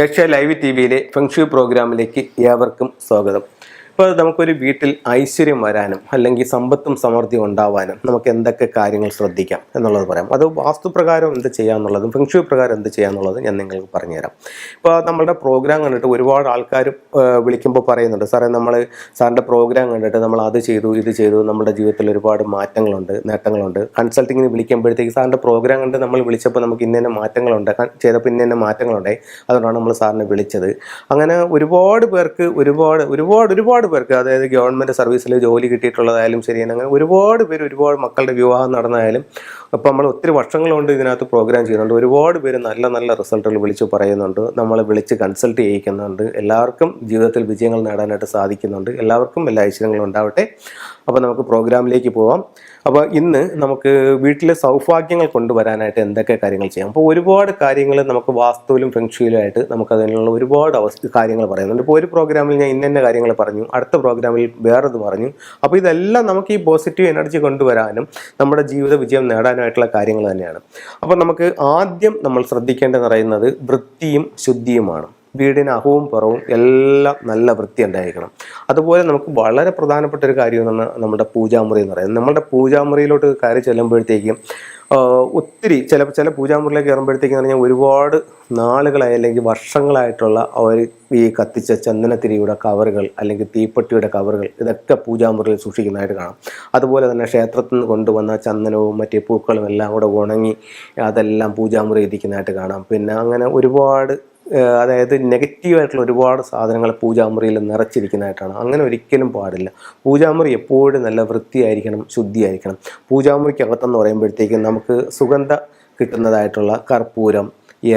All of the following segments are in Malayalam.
ഏഷ്യ ലൈവ് ടി വിയിലെ ഫെങ്ഷു പ്രോഗ്രാമിലേക്ക് ഏവർക്കും സ്വാഗതം. ഇപ്പോൾ നമുക്കൊരു വീട്ടിൽ ഐശ്വര്യം വരാനും അല്ലെങ്കിൽ സമ്പത്തും സമൃദ്ധിയും ഉണ്ടാവാനും നമുക്ക് എന്തൊക്കെ കാര്യങ്ങൾ ശ്രദ്ധിക്കാം എന്നുള്ളത് പറയാം. അത് വാസ്തുപ്രകാരം എന്ത് ചെയ്യാമെന്നുള്ളതും ഫെങ്ഷു പ്രകാരം എന്ത് ചെയ്യാമെന്നുള്ളതും ഞാൻ നിങ്ങൾക്ക് പറഞ്ഞുതരാം. ഇപ്പോൾ നമ്മളുടെ പ്രോഗ്രാം കണ്ടിട്ട് ഒരുപാട് ആൾക്കാർ വിളിക്കുമ്പോൾ പറയുന്നുണ്ട്, സാറേ സാറിൻ്റെ പ്രോഗ്രാം കണ്ടിട്ട് നമ്മൾ അത് ചെയ്തു ഇത് ചെയ്തു, നമ്മുടെ ജീവിതത്തിൽ ഒരുപാട് മാറ്റങ്ങളുണ്ട്, നേട്ടങ്ങളുണ്ട്. കൺസൾട്ടിങ്ങിന് വിളിക്കുമ്പോഴത്തേക്ക് സാറിൻ്റെ പ്രോഗ്രാം കണ്ട് നമ്മൾ വിളിച്ചപ്പോൾ നമുക്ക് ഇന്ന മാറ്റങ്ങളുണ്ട്, ചെയ്തപ്പോൾ ഇന്ന മാറ്റങ്ങളുണ്ടായി, അതുകൊണ്ടാണ് നമ്മൾ സാറിനെ വിളിച്ചത്. അങ്ങനെ ഒരുപാട് പേർക്ക് ഒരുപാട് പേർക്ക്, അതായത് ഗവൺമെൻറ് സർവീസിൽ ജോലി കിട്ടിയിട്ടുള്ളതായാലും ശരിയാണ്, അങ്ങനെ ഒരുപാട് പേര് ഒരുപാട് മക്കളുടെ വിവാഹം നടന്നായാലും അപ്പോൾ നമ്മൾ ഒത്തിരി വർഷങ്ങൾ കൊണ്ട് ഇതിനകത്ത് പ്രോഗ്രാം ചെയ്യുന്നുണ്ട്. ഒരുപാട് പേര് നല്ല നല്ല റിസൾട്ടുകൾ വിളിച്ച് പറയുന്നുണ്ട്, നമ്മളെ വിളിച്ച് കൺസൾട്ട് ചെയ്യിക്കുന്നുണ്ട്. എല്ലാവർക്കും ജീവിതത്തിൽ വിജയങ്ങൾ നേടാനായിട്ട് സാധിക്കുന്നുണ്ട്. എല്ലാവർക്കും എല്ലാ ഐശ്വര്യങ്ങളും ഉണ്ടാവട്ടെ. അപ്പോൾ നമുക്ക് പ്രോഗ്രാമിലേക്ക് പോവാം. അപ്പോൾ ഇന്ന് നമുക്ക് വീട്ടിലെ സൗഭാഗ്യങ്ങൾ കൊണ്ടുവരാനായിട്ട് എന്തൊക്കെ കാര്യങ്ങൾ ചെയ്യാം. അപ്പോൾ ഒരുപാട് കാര്യങ്ങൾ നമുക്ക് വാസ്തുവിലും ഫെങ്ഷുയിലുമായിട്ട് നമുക്കതിനുള്ള ഒരുപാട് കാര്യങ്ങൾ പറയുന്നുണ്ട്. ഇപ്പോൾ ഒരു പ്രോഗ്രാമിൽ ഞാൻ ഇന്ന കാര്യങ്ങൾ പറഞ്ഞു, അടുത്ത പ്രോഗ്രാമിൽ വേറെത് പറഞ്ഞു. അപ്പോൾ ഇതെല്ലാം നമുക്ക് ഈ പോസിറ്റീവ് എനർജി കൊണ്ടുവരാനും നമ്മുടെ ജീവിത വിജയം നേടാനായിട്ടുള്ള കാര്യങ്ങൾ തന്നെയാണ്. അപ്പോൾ നമുക്ക് ആദ്യം നമ്മൾ ശ്രദ്ധിക്കേണ്ടതെന്ന് പറയുന്നത് വൃത്തിയും ശുദ്ധിയുമാണ്. വീടിന് അകവും പുറവും എല്ലാം നല്ല വൃത്തി ഉണ്ടായിരിക്കണം. അതുപോലെ നമുക്ക് വളരെ പ്രധാനപ്പെട്ട ഒരു കാര്യമാണ് നമ്മുടെ പൂജാമുറി എന്ന് പറയുന്നത്. നമ്മുടെ പൂജാമുറിയിലോട്ട് കയറി ചെല്ലുമ്പോഴത്തേക്കും ഒത്തിരി ചില പൂജാമുറിയിലേക്ക് കയറുമ്പോഴത്തേക്കെന്ന് പറഞ്ഞാൽ ഒരുപാട് നാളുകളായി അല്ലെങ്കിൽ വർഷങ്ങളായിട്ടുള്ള ഈ കത്തിച്ച ചന്ദനത്തിരിയുടെ കവറുകൾ അല്ലെങ്കിൽ തീപ്പെട്ടിയുടെ കവറുകൾ ഇതൊക്കെ പൂജാമുറിയിൽ സൂക്ഷിക്കുന്നതായിട്ട് കാണാം. അതുപോലെ തന്നെ ക്ഷേത്രത്തിൽ നിന്ന് കൊണ്ടുവന്ന ചന്ദനവും മറ്റേ പൂക്കളും എല്ലാം കൂടെ ഉണങ്ങി അതെല്ലാം പൂജാമുറി ഇരിക്കുന്നതായിട്ട് കാണാം. പിന്നെ അങ്ങനെ ഒരുപാട് അതായത് നെഗറ്റീവായിട്ടുള്ള ഒരുപാട് സാധനങ്ങൾ പൂജാമുറിയിൽ നിറച്ചിരിക്കുന്നതായിട്ടാണ്. അങ്ങനെ ഒരിക്കലും പാടില്ല. പൂജാമുറി എപ്പോഴും നല്ല വൃത്തിയായിരിക്കണം, ശുദ്ധിയായിരിക്കണം. പൂജാമുറിക്കകത്തെന്ന് പറയുമ്പോഴത്തേക്കും നമുക്ക് സുഗന്ധ കിട്ടുന്നതായിട്ടുള്ള കർപ്പൂരം,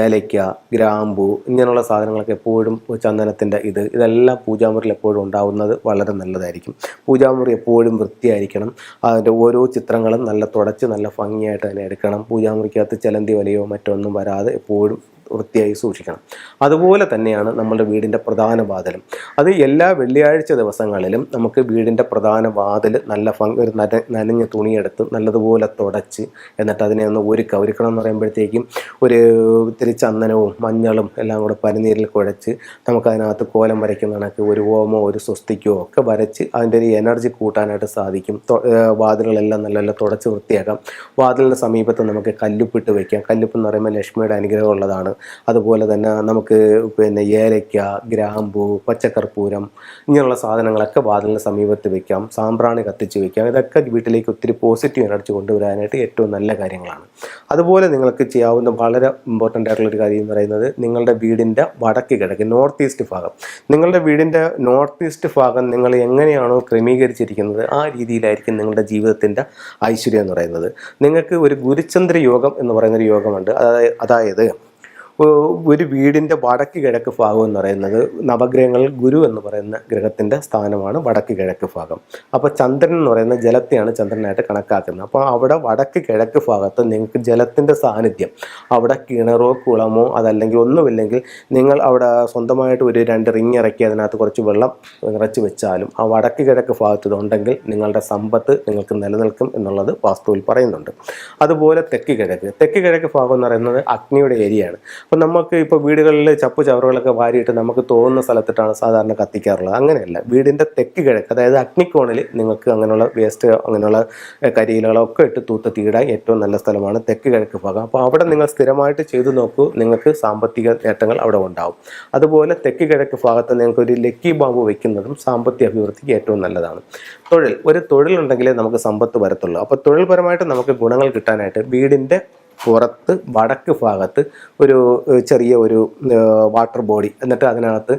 ഏലയ്ക്ക, ഗ്രാമ്പൂ ഇങ്ങനെയുള്ള സാധനങ്ങളൊക്കെ എപ്പോഴും ചന്ദനത്തിൻ്റെ ഇതെല്ലാം പൂജാമുറിയിൽ എപ്പോഴും ഉണ്ടാവുന്നത് വളരെ നല്ലതായിരിക്കും. പൂജാമുറി എപ്പോഴും വൃത്തിയായിരിക്കണം. അതിൻ്റെ ഓരോ ചിത്രങ്ങളും നല്ല തുടച്ച് നല്ല ഭംഗിയായിട്ട് തന്നെ എടുക്കണം. പൂജാമുറിക്കകത്ത് ചിലന്തി വലയോ മറ്റൊന്നും വരാതെ എപ്പോഴും വൃത്തിയായി സൂക്ഷിക്കണം. അതുപോലെ തന്നെയാണ് നമ്മുടെ വീടിൻ്റെ പ്രധാന വാതിലും. അത് എല്ലാ വെള്ളിയാഴ്ച ദിവസങ്ങളിലും നമുക്ക് വീടിൻ്റെ പ്രധാന വാതിൽ നല്ല ഒരു നനഞ്ഞ തുണിയെടുത്ത് നല്ലതുപോലെ തുടച്ച് എന്നിട്ട് അതിനെ ഒന്ന് ഒരുക്കണം എന്ന് പറയുമ്പോഴത്തേക്കും ഇത്തിരി ചന്ദനവും മഞ്ഞളും എല്ലാം കൂടെ പനിനീരിൽ കുഴച്ച് നമുക്കതിനകത്ത് കോലം വരയ്ക്കുന്ന കണക്ക് ഒരു ഓമോ ഒരു സ്വസ്തിക്കോ ഒക്കെ വരച്ച് അതിൻ്റെ ഒരു എനർജി കൂട്ടാനായിട്ട് സാധിക്കും. വാതിലുകളെല്ലാം നല്ല തുടച്ച് വൃത്തിയാക്കാം. വാതിലിന് സമീപത്ത് നമുക്ക് കല്ലുപ്പിട്ട് വയ്ക്കാം. കല്ലുപ്പ് എന്ന് പറയുമ്പോൾ ലക്ഷ്മിയുടെ അനുഗ്രഹം ഉള്ളതാണ്. അതുപോലെ തന്നെ നമുക്ക് ഏലയ്ക്ക, ഗ്രാമ്പൂ, പച്ചക്കർപ്പൂരം ഇങ്ങനെയുള്ള സാധനങ്ങളൊക്കെ വാതിലിന് സമീപത്ത് വയ്ക്കാം. സാമ്പ്രാണി കത്തിച്ച് വയ്ക്കാം. ഇതൊക്കെ വീട്ടിലേക്ക് ഒത്തിരി പോസിറ്റീവ് എനർജി കൊണ്ടുവരാനായിട്ട് ഏറ്റവും നല്ല കാര്യങ്ങളാണ്. അതുപോലെ നിങ്ങൾക്ക് ചെയ്യാവുന്ന വളരെ ഇമ്പോർട്ടൻ്റ് ആയിട്ടുള്ളൊരു കാര്യം എന്ന് പറയുന്നത് നിങ്ങളുടെ വീടിൻ്റെ വടക്ക് കിഴക്ക് നോർത്ത് ഈസ്റ്റ് ഭാഗം, നിങ്ങളുടെ വീടിൻ്റെ നോർത്ത് ഈസ്റ്റ് ഭാഗം നിങ്ങൾ എങ്ങനെയാണോ ക്രമീകരിച്ചിരിക്കുന്നത് ആ രീതിയിലായിരിക്കും നിങ്ങളുടെ ജീവിതത്തിൻ്റെ ഐശ്വര്യം എന്ന് പറയുന്നത്. നിങ്ങൾക്ക് ഒരു ഗുരുചന്ദ്ര യോഗം എന്ന് പറയുന്നൊരു യോഗമുണ്ട്. അതായത് ഒരു വീടിൻ്റെ വടക്ക് കിഴക്ക് ഭാഗം എന്ന് പറയുന്നത് നവഗ്രഹങ്ങളിൽ ഗുരു എന്ന് പറയുന്ന ഗ്രഹത്തിൻ്റെ സ്ഥാനമാണ് വടക്ക് കിഴക്ക് ഭാഗം. അപ്പോൾ ചന്ദ്രൻ എന്ന് പറയുന്ന ജലത്തെയാണ് ചന്ദ്രനായിട്ട് കണക്കാക്കുന്നത്. അപ്പോൾ അവിടെ വടക്ക് കിഴക്ക് ഭാഗത്ത് നിങ്ങൾക്ക് ജലത്തിൻ്റെ സാന്നിധ്യം, അവിടെ കിണറോ കുളമോ അതല്ലെങ്കിൽ ഒന്നുമില്ലെങ്കിൽ നിങ്ങൾ അവിടെ സ്വന്തമായിട്ട് ഒരു 2 റിങ് ഇറക്കി അതിനകത്ത് കുറച്ച് വെള്ളം നിറച്ച് വെച്ചാലും ആ വടക്ക് കിഴക്ക് ഭാഗത്ത് ഇതുണ്ടെങ്കിൽ നിങ്ങളുടെ സമ്പത്ത് നിങ്ങൾക്ക് നിലനിൽക്കും എന്നുള്ളത് വാസ്തുവിൽ പറയുന്നുണ്ട്. അതുപോലെ തെക്ക് കിഴക്ക് ഭാഗം എന്ന് പറയുന്നത് അഗ്നിയുടെ ഏരിയയാണ്. അപ്പോൾ നമുക്ക് ഇപ്പോൾ വീടുകളിൽ ചപ്പ് ചവറുകളൊക്കെ വാരിയിട്ട് നമുക്ക് തോന്നുന്ന സ്ഥലത്തിട്ടാണ് സാധാരണ കത്തിക്കാറുള്ളത്. അങ്ങനെയല്ല, വീടിൻ്റെ തെക്ക് കിഴക്ക് അതായത് അഗ്നിക്കോണിൽ നിങ്ങൾക്ക് അങ്ങനെയുള്ള വേസ്റ്റ് അങ്ങനെയുള്ള കരിയിലകളൊക്കെ ഇട്ട് തീടാൻ ഏറ്റവും നല്ല സ്ഥലമാണ് തെക്ക് കിഴക്ക് ഭാഗം. അപ്പോൾ അവിടെ നിങ്ങൾ സ്ഥിരമായിട്ട് ചെയ്തു നോക്കൂ, നിങ്ങൾക്ക് സാമ്പത്തിക നേട്ടങ്ങൾ അവിടെ ഉണ്ടാവും. അതുപോലെ തെക്ക് കിഴക്ക് ഭാഗത്ത് നിങ്ങൾക്ക് ഒരു ലക്കി ബാമ്പു വയ്ക്കുന്നതും സാമ്പത്തിക അഭിവൃദ്ധിക്ക് ഏറ്റവും നല്ലതാണ്. ഒരു തൊഴിലുണ്ടെങ്കിലേ നമുക്ക് സമ്പത്ത് വരത്തുള്ളൂ. അപ്പോൾ തൊഴിൽപരമായിട്ട് നമുക്ക് ഗുണങ്ങൾ കിട്ടാനായിട്ട് വീടിൻ്റെ പുറത്ത് വടക്ക് ഭാഗത്ത് ചെറിയ വാട്ടർ ബോഡി എന്നിട്ട് അതിനകത്ത്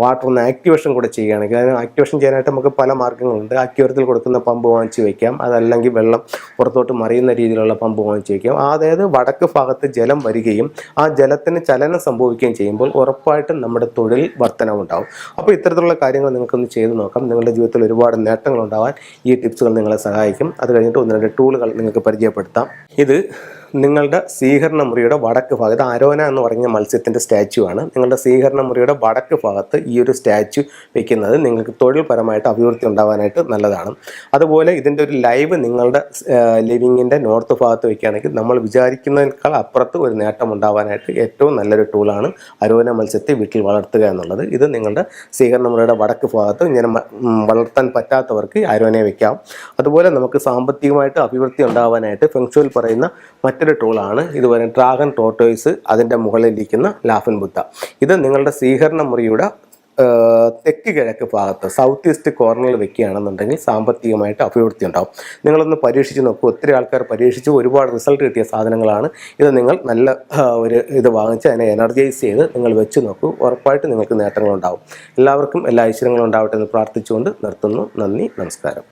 വാട്ടറിന് ആക്ടിവേഷൻ കൂടെ ചെയ്യുകയാണെങ്കിൽ അതിന് ആക്ടിവേഷൻ ചെയ്യാനായിട്ട് നമുക്ക് പല മാർഗ്ഗങ്ങളുണ്ട്. ആക്യുവരത്തിൽ കൊടുക്കുന്ന പമ്പ് വാങ്ങിച്ച് വയ്ക്കാം, അതല്ലെങ്കിൽ വെള്ളം പുറത്തോട്ട് മറിയുന്ന രീതിയിലുള്ള പമ്പ് വാങ്ങിച്ച് വയ്ക്കാം. അതായത് വടക്ക് ഭാഗത്ത് ജലം വരികയും ആ ജലത്തിന് ചലനം സംഭവിക്കുകയും ചെയ്യുമ്പോൾ ഉറപ്പായിട്ടും നമ്മുടെ തൊഴിൽ വർധനവുണ്ടാവും. അപ്പോൾ ഇത്തരത്തിലുള്ള കാര്യങ്ങൾ നിങ്ങൾക്കൊന്ന് ചെയ്ത് നോക്കാം. നിങ്ങളുടെ ജീവിതത്തിൽ ഒരുപാട് നേട്ടങ്ങൾ ഉണ്ടാവാൻ ഈ ടിപ്സുകൾ നിങ്ങളെ സഹായിക്കും. അത് കഴിഞ്ഞിട്ട് 1-2 ടൂളുകൾ നിങ്ങൾക്ക് പരിചയപ്പെടുത്താം. ഇത് നിങ്ങളുടെ സ്വീകരണ മുറിയുടെ വടക്ക് ഭാഗത്ത് അരോന എന്ന് പറഞ്ഞ മത്സ്യത്തിൻ്റെ സ്റ്റാച്ചു ആണ്. നിങ്ങളുടെ സ്വീകരണ മുറിയുടെ വടക്ക് ഭാഗത്ത് ഈ ഒരു സ്റ്റാച്ചു വെക്കുന്നത് നിങ്ങൾക്ക് തൊഴിൽപരമായിട്ട് അഭിവൃദ്ധി ഉണ്ടാകാനായിട്ട് നല്ലതാണ്. അതുപോലെ ഇതിൻ്റെ ഒരു ലൈവ് നിങ്ങളുടെ ലിവിങ്ങിൻ്റെ നോർത്ത് ഭാഗത്ത് വയ്ക്കുകയാണെങ്കിൽ നമ്മൾ വിചാരിക്കുന്നതിനേക്കാൾ അപ്പുറത്ത് ഒരു നേട്ടം ഉണ്ടാകാനായിട്ട് ഏറ്റവും നല്ലൊരു ടൂളാണ് അരോന മത്സ്യത്തെ വീട്ടിൽ വളർത്തുക എന്നുള്ളത്. ഇത് നിങ്ങളുടെ സ്വീകരണ മുറിയുടെ വടക്ക് ഭാഗത്ത് ഇങ്ങനെ വളർത്താൻ പറ്റാത്തവർക്ക് അരോനയെ വയ്ക്കാം. അതുപോലെ നമുക്ക് സാമ്പത്തികമായിട്ട് അഭിവൃദ്ധി ഉണ്ടാകാനായിട്ട് ഫെങ്ഷുയിൽ പറയുന്ന മറ്റൊരു ടൂളാണ് ഇതുപോലെ ഡ്രാഗൺ ടോർട്ടോയ്സ്, അതിൻ്റെ മുകളിലിരിക്കുന്ന ലാഫിൻ ബുദ്ധ. ഇത് നിങ്ങളുടെ സ്വീകരണ മുറിയുടെ തെക്ക് കിഴക്ക് ഭാഗത്ത് സൗത്ത് ഈസ്റ്റ് കോർണറിൽ വെക്കുകയാണെന്നുണ്ടെങ്കിൽ സാമ്പത്തികമായിട്ട് അഭിവൃദ്ധി ഉണ്ടാകും. നിങ്ങളൊന്ന് പരീക്ഷിച്ച് നോക്കൂ. ഒത്തിരി ആൾക്കാർ പരീക്ഷിച്ച് ഒരുപാട് റിസൾട്ട് കിട്ടിയ സാധനങ്ങളാണ്. ഇത് നിങ്ങൾ നല്ല ഒരു ഇത് വാങ്ങിച്ച് അതിനെ എനർജൈസ് ചെയ്ത് നിങ്ങൾ വെച്ച് നോക്കൂ. ഉറപ്പായിട്ട് നിങ്ങൾക്ക് നേട്ടങ്ങളുണ്ടാകും. എല്ലാവർക്കും എല്ലാ ഐശ്വര്യങ്ങളും ഉണ്ടാവട്ടെ എന്ന് പ്രാർത്ഥിച്ചുകൊണ്ട് നിർത്തുന്നു. നന്ദി, നമസ്കാരം.